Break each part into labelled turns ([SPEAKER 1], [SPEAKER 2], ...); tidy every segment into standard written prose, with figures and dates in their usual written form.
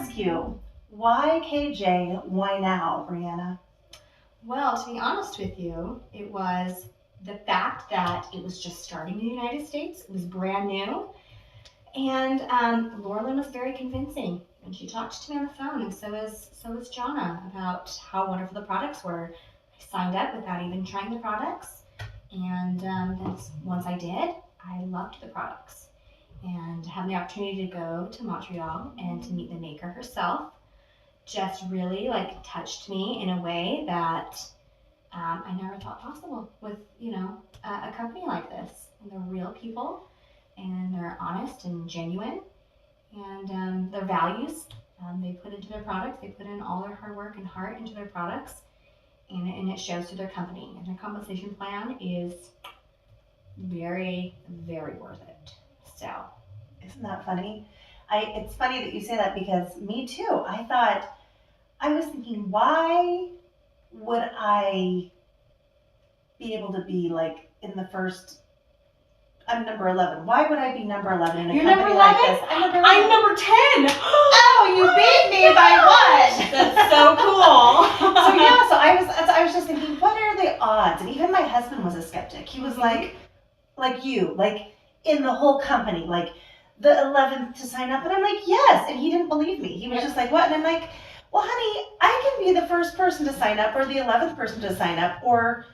[SPEAKER 1] ask you, why KJ? Why now, Brianna?
[SPEAKER 2] Well, to be honest with you, it was the fact that it was just starting in the United States. It was brand new. And Laurelyn was very convincing. And she talked to me on the phone, and so was Jonna about how wonderful the products were. I signed up without even trying the products. And then once I did, I loved the products. And having the opportunity to go to Montreal and to meet the maker herself just really like touched me in a way that I never thought possible with, a company like this. And they're real people, and they're honest and genuine, and their values they put into their products. They put in all their hard work and heart into their products, and it shows through their company. And their compensation plan is very, very worth it. So,
[SPEAKER 1] Isn't that funny? It's funny that you say that because me too. I was thinking, why would I be able to be like in the first? I'm number 11. Why would I be number 11 in a
[SPEAKER 2] You're
[SPEAKER 1] company
[SPEAKER 2] number
[SPEAKER 1] like
[SPEAKER 2] 11?
[SPEAKER 1] this? I'm number 11.
[SPEAKER 2] I'm number 10.
[SPEAKER 1] Oh, you beat me by one.
[SPEAKER 2] That's so cool.
[SPEAKER 1] I was just thinking, what are the odds? And even my husband was a skeptic. He was like you, like in the whole company, like the 11th to sign up. And I'm like, yes. And he didn't believe me. He was just like, what? And I'm like, well, honey, I can be the first person to sign up, or the 11th person to sign up, or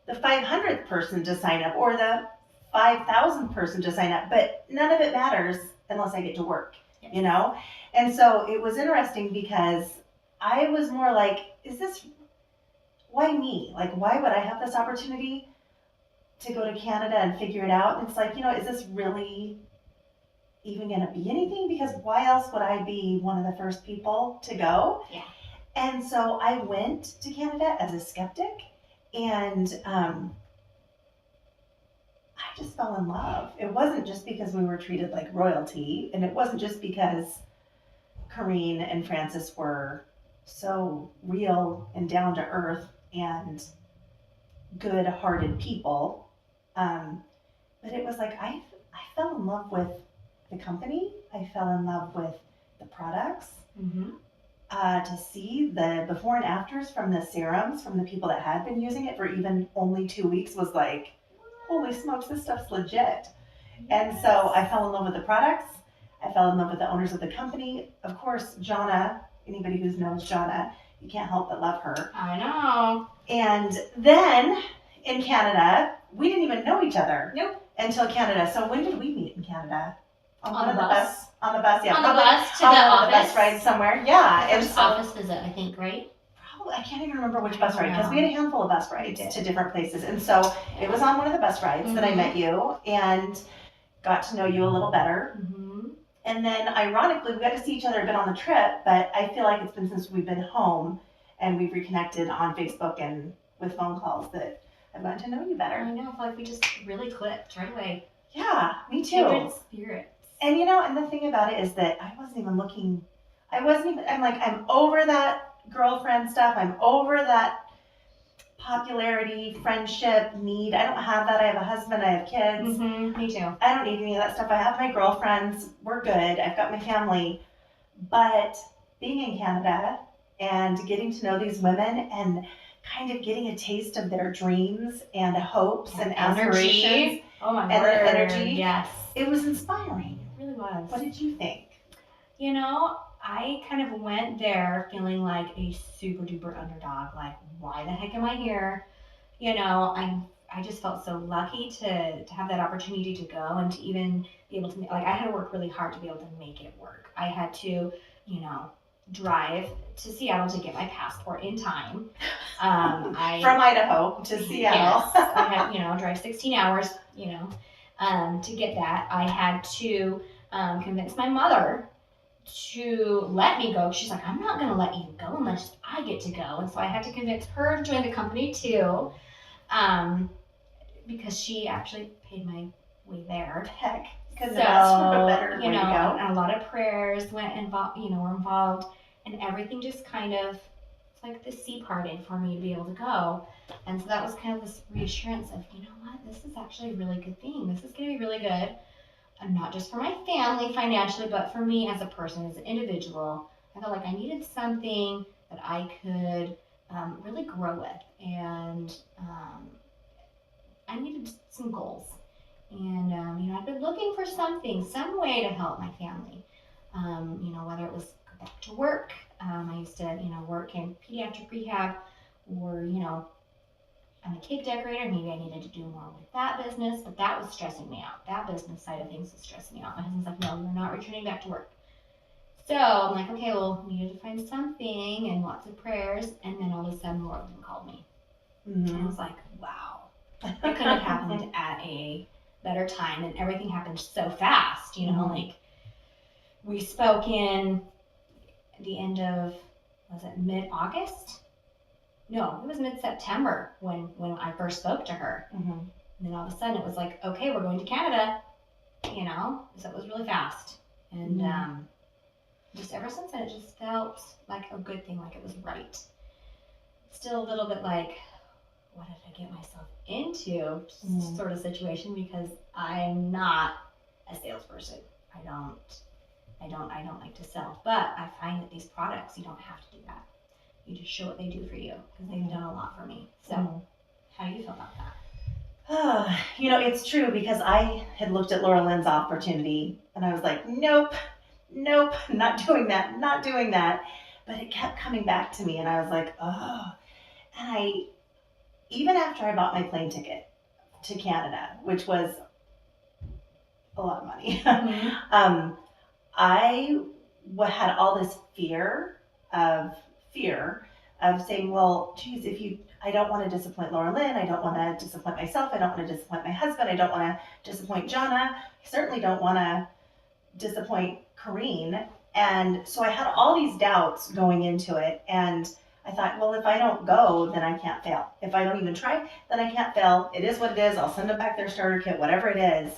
[SPEAKER 1] the 500th person to sign up, or the 5,000th person to sign up. But none of it matters unless I get to work, you know? And so it was interesting because I was more like, why me? Like, why would I have this opportunity to go to Canada and figure it out? And it's like, is this really even going to be anything? Because why else would I be one of the first people to go?
[SPEAKER 2] Yeah.
[SPEAKER 1] And so I went to Canada as a skeptic, and I just fell in love. It wasn't just because we were treated like royalty, and it wasn't just because Karine and Francis were so real and down to earth and good-hearted people. But it was like I fell in love with the company. I fell in love with the products.
[SPEAKER 2] Mm-hmm.
[SPEAKER 1] To see the before and afters from the serums from the people that had been using it for even only 2 weeks was like, holy smokes, this stuff's legit. And so I fell in love with the products. I fell in love with the owners of the company. Of course, Jonna, anybody who knows Jonna, you can't help but love her.
[SPEAKER 2] I know.
[SPEAKER 1] And then in Canada, we didn't even know each other.
[SPEAKER 2] Nope.
[SPEAKER 1] Until Canada. So when did we meet in Canada?
[SPEAKER 2] On the bus.
[SPEAKER 1] On the bus, yeah.
[SPEAKER 2] On the
[SPEAKER 1] probably
[SPEAKER 2] bus to the
[SPEAKER 1] on
[SPEAKER 2] office.
[SPEAKER 1] The bus ride somewhere. Yeah.
[SPEAKER 2] And so, office visit, I think, right?
[SPEAKER 1] Probably, I can't even remember which bus ride, because we had a handful of bus rides to different places. And so it was on one of the bus rides that I met you and got to know you a little better.
[SPEAKER 2] Mm-hmm.
[SPEAKER 1] And then ironically, we got to see each other a bit on the trip, but I feel like it's been since we've been home and we've reconnected on Facebook and with phone calls that I've gotten to know you better.
[SPEAKER 2] I know, I feel like we just really clicked right away.
[SPEAKER 1] Yeah, me too.
[SPEAKER 2] Kindred spirits.
[SPEAKER 1] And and the thing about it is that I wasn't even looking, I'm like, I'm over that girlfriend stuff. I'm over that popularity, friendship, need. I don't have that. I have a husband, I have kids.
[SPEAKER 2] Mm-hmm. Me too.
[SPEAKER 1] I don't need any of that stuff. I have my girlfriends. We're good. I've got my family. But being in Canada and getting to know these women and kind of getting a taste of their dreams and hopes and aspirations.
[SPEAKER 2] Oh my
[SPEAKER 1] and
[SPEAKER 2] word.
[SPEAKER 1] their energy.
[SPEAKER 2] Yes.
[SPEAKER 1] It was inspiring.
[SPEAKER 2] It really was.
[SPEAKER 1] What did you think?
[SPEAKER 2] I kind of went there feeling like a super duper underdog. Like, why the heck am I here? I just felt so lucky to have that opportunity to go and to even be able to, I had to work really hard to be able to make it work. I had to, drive to Seattle to get my passport in time. From
[SPEAKER 1] Idaho to Seattle.
[SPEAKER 2] Yes, I had, drive 16 hours, to get that. I had to convince my mother to let me go. She's like, I'm not going to let you go unless I get to go. And so I had to convince her to join the company too, because she actually paid my way there.
[SPEAKER 1] Heck, because
[SPEAKER 2] so,
[SPEAKER 1] a better way to go.
[SPEAKER 2] And a lot of prayers were involved, and everything just kind of, it's like the sea parted for me to be able to go. And so that was kind of this reassurance of, this is actually a really good thing. This is going to be really good. And not just for my family financially, but for me as a person, as an individual. I felt like I needed something that I could really grow with, and I needed some goals. And I've been looking for something, some way to help my family. Whether it was go back to work. I used to, work in pediatric rehab, or I'm a cake decorator. Maybe I needed to do more with that business, but that was stressing me out. That business side of things was stressing me out. My husband's like, no, you're not returning back to work. So I'm like, okay, well, we needed to find something, and lots of prayers. And then all of a sudden, Morgan called me. And I was like, wow, it couldn't have happened at a better time, and everything happened so fast. Like we spoke in the end of, was it mid-August? No, it was mid-September when I first spoke to her. And then all of a sudden it was like, okay, we're going to Canada, so it was really fast. And just ever since then, it just felt like a good thing, like it was right. Still a little bit like, what did I get myself into sort of situation, because I'm not a salesperson. I don't like to sell, but I find that these products, you don't have to do that. You just show what they do for you, because they've done a lot for me. So how do you feel about that?
[SPEAKER 1] It's true, because I had looked at Laura Lynn's opportunity and I was like, nope, not doing that. But it kept coming back to me, and I was like, oh. And even after I bought my plane ticket to Canada, which was a lot of money, I had all this fear of saying, well, geez, I don't want to disappoint Laura Lynn, I don't want to disappoint myself, I don't want to disappoint my husband, I don't want to disappoint Jonna, I certainly don't want to disappoint Karine. And so I had all these doubts going into it, and I thought, well, if I don't go, then I can't fail. If I don't even try, then I can't fail. It is what it is. I'll send them back their starter kit, whatever it is.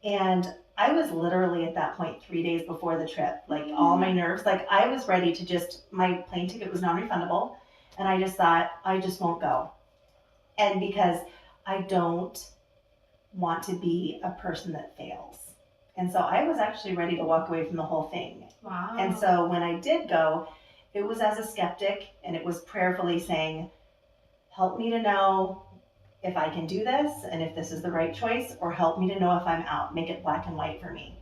[SPEAKER 1] And I was literally at that point 3 days before the trip, like all my nerves, like I was ready to my plane ticket was non-refundable. And I just thought, I just won't go. And because I don't want to be a person that fails. And so I was actually ready to walk away from the whole thing.
[SPEAKER 2] Wow.
[SPEAKER 1] And so when I did go, it was as a skeptic, and it was prayerfully saying, help me to know if I can do this and if this is the right choice, or help me to know if I'm out. Make it black and white for me.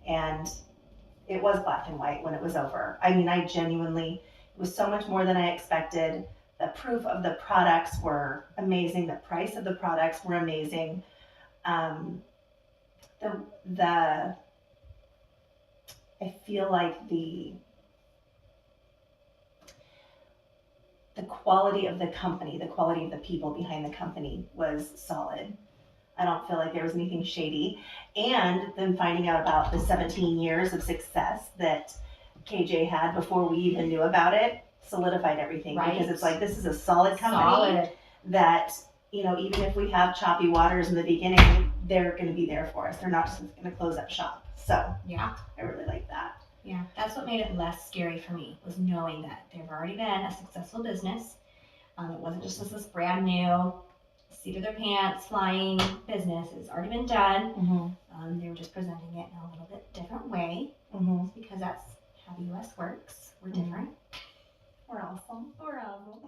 [SPEAKER 1] And it was black and white when it was over. I mean, it was so much more than I expected. The proof of the products were amazing. The price of the products were amazing. I feel like the quality of the company, the quality of the people behind the company was solid. I don't feel like there was anything shady. And then finding out about the 17 years of success that KJ had before we even knew about it solidified everything.
[SPEAKER 2] Right.
[SPEAKER 1] Because it's like, this is a solid company that, even if we have choppy waters in the beginning, they're going to be there for us. They're not just going to close up shop. So
[SPEAKER 2] yeah,
[SPEAKER 1] I really like that.
[SPEAKER 2] Yeah, that's what made it less scary for me, was knowing that they've already been a successful business. It wasn't just this brand new, seat of their pants, flying business. It's already been done. They were just presenting it in a little bit different way, because that's how the U.S. works. We're different.
[SPEAKER 1] We're awesome.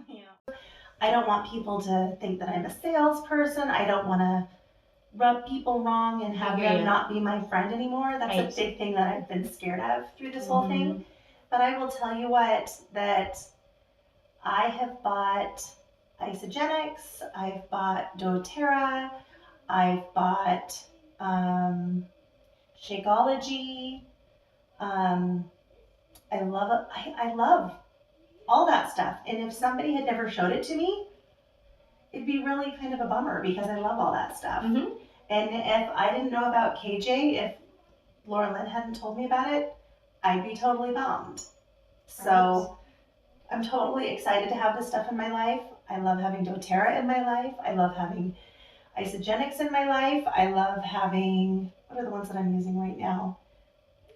[SPEAKER 1] Yeah. I don't want people to think that I'm a salesperson. I don't want to rub people wrong and have them not be my friend anymore. That's a big thing that I've been scared of through this whole thing. But I will tell you what, that I have bought Isogenics, I've bought doTERRA, I've bought Shakeology. I love all that stuff. And if somebody had never showed it to me, it'd be really kind of a bummer, because I love all that stuff. And if I didn't know about KJ, if Laura Lynn hadn't told me about it, I'd be totally bummed. So I'm totally excited to have this stuff in my life. I love having doTERRA in my life. I love having Isogenics in my life. I love having, what are the ones that I'm using right now?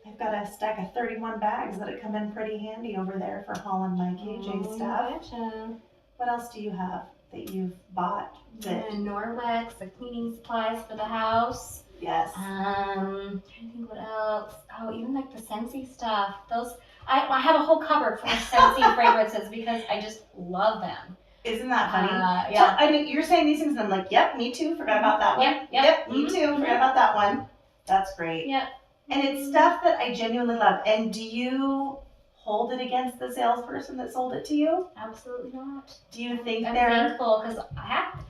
[SPEAKER 1] I've got a stack of 31 bags that have come in pretty handy over there for hauling my KJ stuff.
[SPEAKER 2] Gotcha.
[SPEAKER 1] What else do you have that you've bought?
[SPEAKER 2] Norwex, the cleaning supplies for the house.
[SPEAKER 1] Yes.
[SPEAKER 2] I'm trying to think what else. Oh, even like the Scentsy stuff. Those, I have a whole cupboard full of Scentsy fragrances because I just love them.
[SPEAKER 1] Isn't that funny?
[SPEAKER 2] Yeah.
[SPEAKER 1] So, I mean, you're saying these things, and I'm like, yep, me too. Forgot about that one.
[SPEAKER 2] Yep.
[SPEAKER 1] Me too. Forgot about that one. That's great.
[SPEAKER 2] Yep.
[SPEAKER 1] And it's stuff that I genuinely love. And do you hold it against the salesperson that sold it to you?
[SPEAKER 2] Absolutely not.
[SPEAKER 1] Do you think
[SPEAKER 2] I'm
[SPEAKER 1] they're
[SPEAKER 2] thankful because half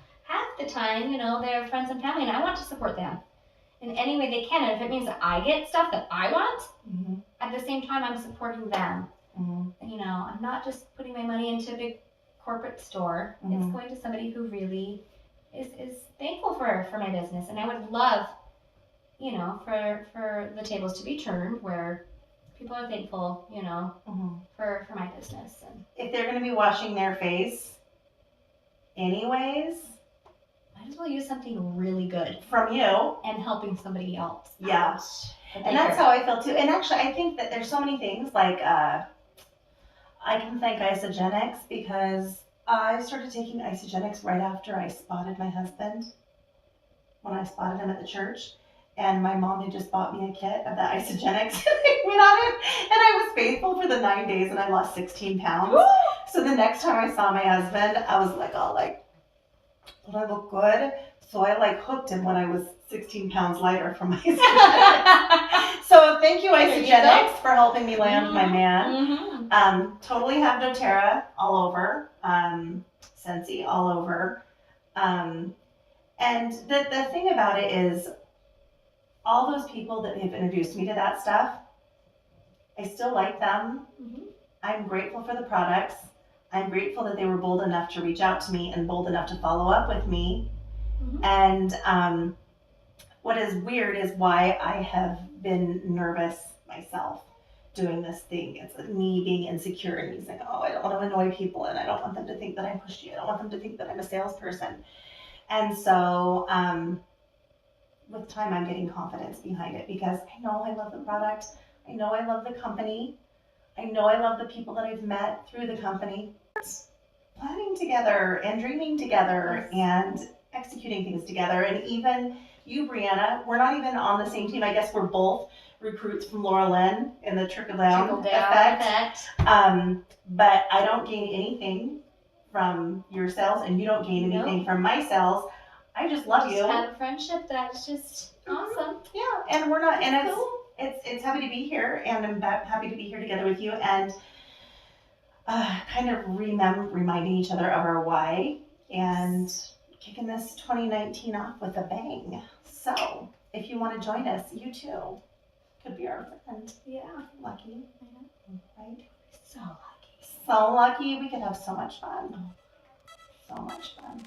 [SPEAKER 2] the time, they're friends and family, and I want to support them in any way they can. And if it means that I get stuff that I want, at the same time, I'm supporting them. I'm not just putting my money into a big corporate store. It's going to somebody who really is thankful for my business. And I would love, for the tables to be turned where people are thankful, for my business. And
[SPEAKER 1] if they're going to be washing their face anyways,
[SPEAKER 2] might as well use something really good
[SPEAKER 1] from you
[SPEAKER 2] and helping somebody else.
[SPEAKER 1] Yeah. And that's how I feel too. And actually, I think that there's so many things like I can thank Isogenics because I started taking Isogenics right after I spotted my husband. When I spotted him at the church, and my mom had just bought me a kit of the Isogenics, and I went on it, and I was faithful for the 9 days, and I lost 16 pounds. Woo! So the next time I saw my husband, I was like, "Will I look good?" So I hooked him when I was 16 pounds lighter from Isogenics. So thank you, Isogenics, for helping me land my man. Totally have doTERRA all over, Scentsy all over. And the thing about it is, all those people that have introduced me to that stuff, I still like them. I'm grateful for the products. I'm grateful that they were bold enough to reach out to me and bold enough to follow up with me. And what is weird is why I have been nervous myself doing this thing. It's me being insecure and me saying, I don't want to annoy people, and I don't want them to think that I'm pushy. I don't want them to think that I'm a salesperson. And so with time, I'm getting confidence behind it because I know I love the product. I know I love the company. I know I love the people that I've met through the company. Planning together and dreaming together and executing things together. And even you, Brianna, we're not even on the same team. I guess we're both recruits from Laura Lynn in the trickle-down effect. But I don't gain anything from your sales, and you don't gain anything from my sales. I just love you.
[SPEAKER 2] Just have a friendship that's just awesome.
[SPEAKER 1] Yeah, and we're not, and it's happy to be here, and I'm happy to be here together with you, and kind of reminding each other of our why, and kicking this 2019 off with a bang. So, if you want to join us, you too could be our friend.
[SPEAKER 2] Yeah.
[SPEAKER 1] Lucky. Right?
[SPEAKER 2] So lucky.
[SPEAKER 1] So lucky. We could have so much fun. So much fun.